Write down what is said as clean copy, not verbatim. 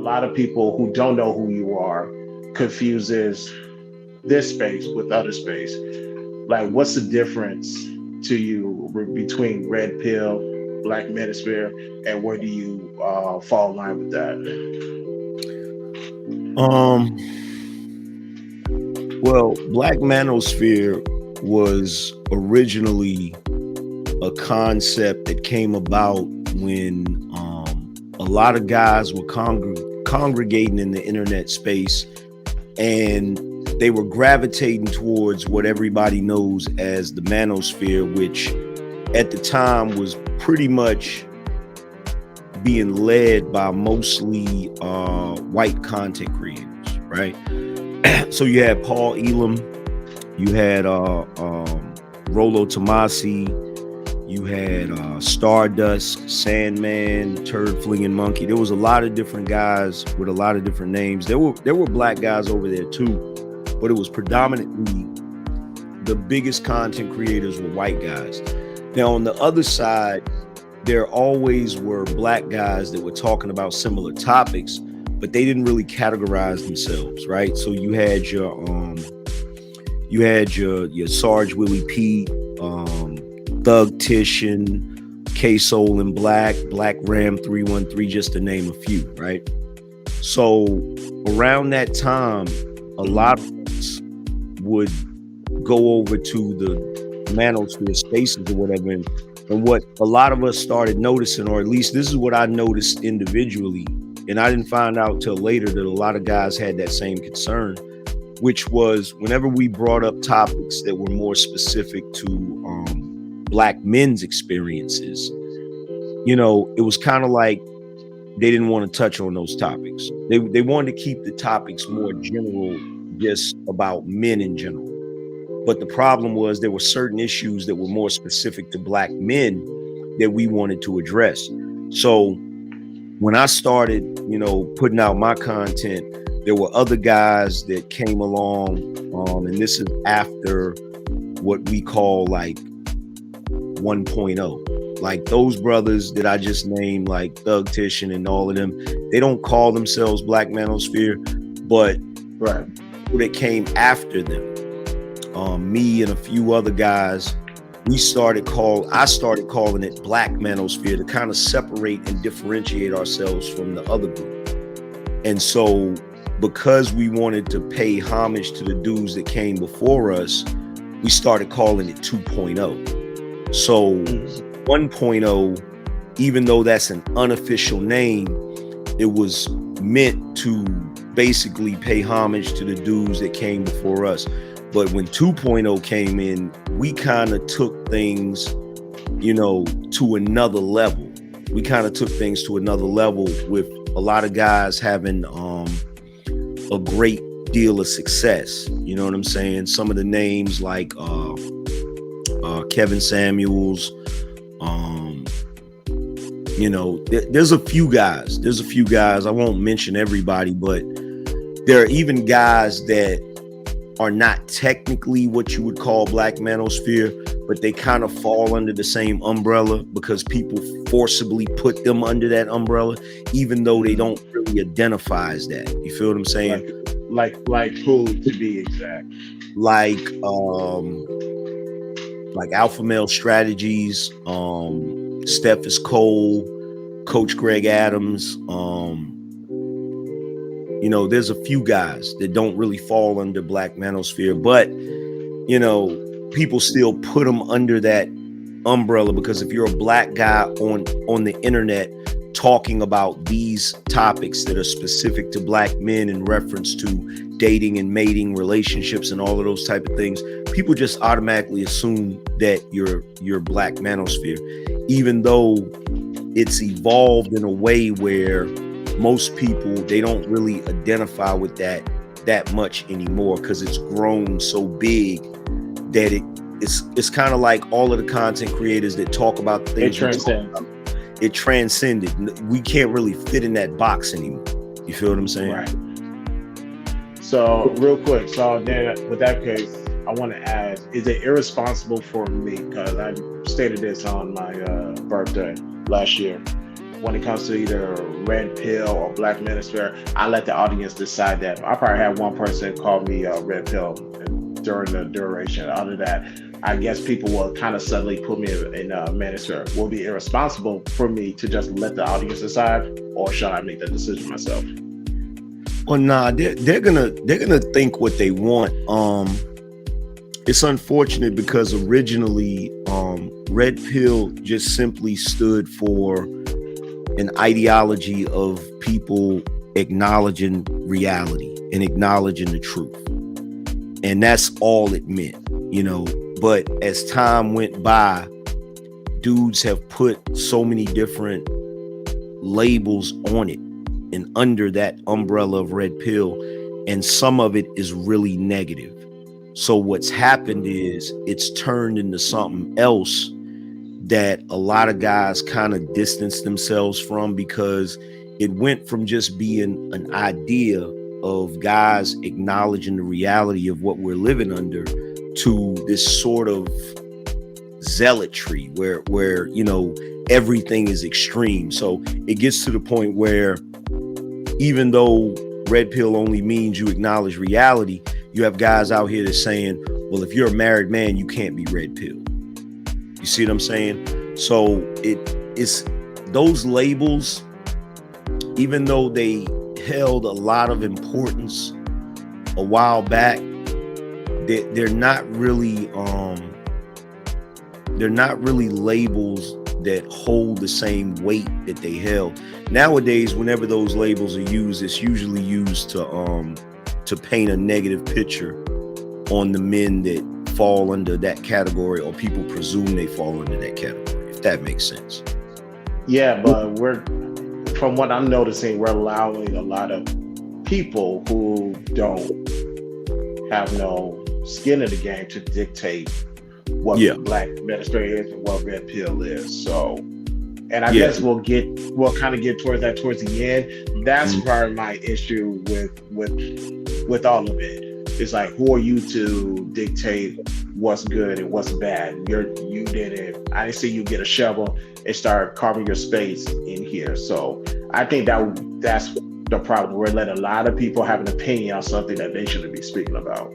lot of people who don't know who you are confuses this space with other space. Like, what's the difference to you between Red Pill, Black Manosphere, and where do you fall in line with that? Um, well, Black Manosphere was originally a concept that came about when a lot of guys were congregating in the internet space, and they were gravitating towards what everybody knows as the Manosphere, which at the time was pretty much being led by mostly white content creators, right? So you had Paul Elam, you had Rolo Tomasi, you had Stardust, Sandman, Turd Flinging Monkey. There was a lot of different guys with a lot of different names. There were black guys over there too, but it was predominantly the biggest content creators were white guys. Now on the other side, there always were black guys that were talking about similar topics, but they didn't really categorize themselves, right? So you had your Sarge Willie Pete, Thug Titian, K Soul and Black Ram 313, just to name a few, right? So around that time, a lot of us would go over to the Manosphere spaces or whatever, and what a lot of us started noticing, or at least this is what I noticed individually, and I didn't find out till later that a lot of guys had that same concern, which was whenever we brought up topics that were more specific to black men's experiences, you know, it was kind of like they didn't want to touch on those topics. They wanted to keep the topics more general, just about men in general. But the problem was there were certain issues that were more specific to black men that we wanted to address. So when I started, you know, putting out my content, there were other guys that came along, and this is after what we call like 1.0. Like those brothers that I just named, like Thug Titian and all of them, they don't call themselves Black Manosphere, but Right. people that came after them, me and a few other guys, I started calling it Black Manosphere to kind of separate and differentiate ourselves from the other group. And so because we wanted to pay homage to the dudes that came before us, we started calling it 2.0. So 1.0, even though that's an unofficial name, it was meant to basically pay homage to the dudes that came before us. But when 2.0 came in, we kind of took things, you know, to another level. We kind of took things to another level with a lot of guys having a great deal of success. You know what I'm saying? Some of the names like Kevin Samuels, you know, there's a few guys. I won't mention everybody, but there are even guys that are not technically what you would call Black Manosphere, but they kind of fall under the same umbrella because people forcibly put them under that umbrella, even though they don't really identify as that. You feel what I'm saying? Like who, to be exact? Like Alpha Male Strategies, Steph is Cole, Coach Greg Adams, you know, there's a few guys that don't really fall under Black Manosphere, but, you know, people still put them under that umbrella because if you're a black guy on the internet talking about these topics that are specific to black men in reference to dating and mating, relationships, and all of those type of things, people just automatically assume that you're Black Manosphere, even though it's evolved in a way where most people, they don't really identify with that much anymore because it's grown so big that it's kind of like all of the content creators that talk about the things it transcended. We can't really fit in that box anymore. You feel what I'm saying? Right. So real quick, so then with that case, I want to ask, is it irresponsible for me, because I stated this on my birthday last year, when it comes to either red pill or black manosphere. I let the audience decide that. I probably had one person call me a red pill during the duration. Other than that, I guess people will kind of suddenly put me in a manosphere. Will be irresponsible for me to just let the audience decide, or should I make the decision myself? Well, nah, they're gonna think what they want. It's unfortunate because originally, red pill just simply stood for an ideology of people acknowledging reality and acknowledging the truth, and that's all it meant, you know. But as time went by, dudes have put so many different labels on it and under that umbrella of red pill, and some of it is really negative. So what's happened is it's turned into something else that a lot of guys kind of distance themselves from, because it went from just being an idea of guys acknowledging the reality of what we're living under to this sort of zealotry where you know, everything is extreme. So it gets to the point where even though red pill only means you acknowledge reality, you have guys out here that's saying, well, if you're a married man, you can't be red pill. You see what I'm saying? So it's those labels, even though they held a lot of importance a while back, they're not really labels that hold the same weight that they held. Nowadays, whenever those labels are used, it's usually used to paint a negative picture on the men that fall under that category, or people presume they fall under that category, if that makes sense. Yeah, but from what I'm noticing, we're allowing a lot of people who don't have no skin in the game to dictate what Yeah. black ministry is and what red pill is. So, and I Yeah. guess we'll kind of get towards that towards the end. That's part of my issue with all of it. It's like, who are you to dictate what's good and what's bad? You didn't. I didn't see you get a shovel and start carving your space in here. So I think that's the problem. We're letting a lot of people have an opinion on something that they shouldn't be speaking about.